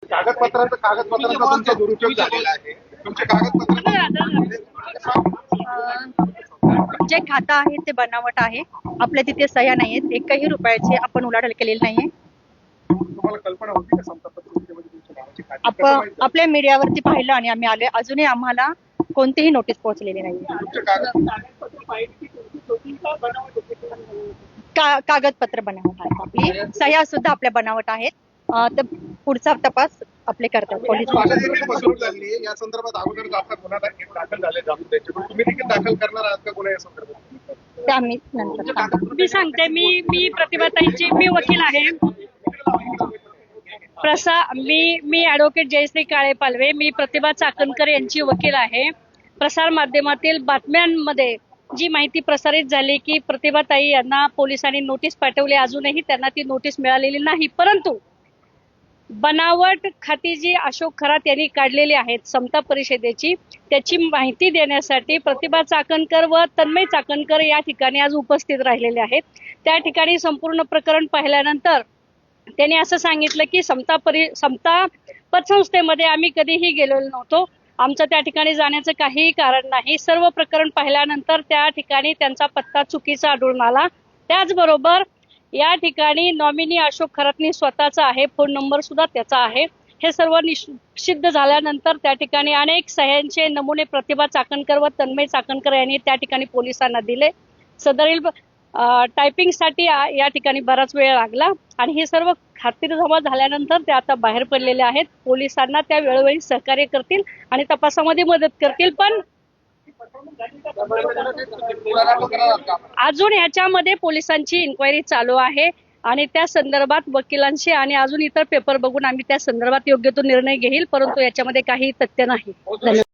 कागदपत्रांचा तुमचा दुरुपयोग झालेला आहे. तुमचे कागदपत्र जे खातं आहे ते बनावट आहे. आपल्या तिथे सह्या नाहीयेत. एकही रुपयाची आपण उलाढाल केलेली नाहीये. तुम्हाला कल्पना होती का संतापत्रिकेमध्ये तुमच्या नावाची खाती कसं माहित झालं? आपल्या मीडियावरती पाहिलं आणि आम्ही आले. अजूनही आम्हाला कोणतीही नोटीस पोहोचलेली नाही. तुमचे कागदपत्र बनावट आहेत. आपली सह्या सुद्धा आपल्या बनावट आहेत. तर पुढचा तपास आपले करतात पोलीस. फसवणूक झाली या संदर्भात अगोदर आपला गुन्हा दाखल झाले जाणून द्यायचे, पण तुम्ही देखील दाखल करणार आहात का गुन्हा या संदर्भात? ते आम्ही नंतर सांगू. मी सांगते, मी प्रतिभाताईंची मी वकील आहे. मी ऍडव्होकेट जयश्री काळे पालवे, मी प्रतिभा चाकणकर यांची वकील आहे. प्रसार माध्यमातील बातम्यांमध्ये जी माहिती प्रसारित झाली की प्रतिभाताई यांना पोलिसांनी नोटीस पाठवली, अजूनही त्यांना ती नोटीस मिळालेली नाही. परंतु बनावट खाती जी अशोक खरात यांनी काढलेली आहेत समता परिषदेची, त्याची माहिती देण्यासाठी प्रतिभा चाकणकर व तन्मय चाकणकर या ठिकाणी आज उपस्थित राहिलेले आहेत. त्या ठिकाणी संपूर्ण प्रकरण पाहिल्यानंतर त्यांनी असं सांगितलं की समता पतसंस्थेमध्ये आम्ही कधीही गेलेलो नव्हतो. आमचं त्या ठिकाणी जाण्याचं काहीही कारण नाही. सर्व प्रकरण पाहिल्यानंतर त्या ठिकाणी त्यांचा पत्ता चुकीचा आढळून आला. त्याचबरोबर या ठिकाणी नॉमिनी अशोक खरातनी स्वतःचा आहे, फोन नंबर सुद्धा त्याचा आहे. हे सर्व सिद्ध झाल्यानंतर त्या ठिकाणी अनेक सह्यांचे नमुने प्रतिभा चाकणकर व तन्मय चाकणकर यांनी त्या ठिकाणी पोलिसांना दिले. सदरील टायपिंगसाठी या ठिकाणी बराच वेळ लागला आणि हे सर्व खात्रीजमा झाल्यानंतर ते आता बाहेर पडलेले आहेत. पोलिसांना त्या वेळोवेळी सहकार्य करतील आणि तपासामध्ये मदत करतील. पण अजून याच्यामध्ये पोलिसांची इन्क्वायरी चालू आहे आणि त्या संदर्भात वकिलांशी आणि अजून इतर पेपर बघून आम्ही त्या संदर्भात योग्य तो निर्णय घेईल. परंतु याच्यामध्ये काही तथ्य नाही. धन्यवाद.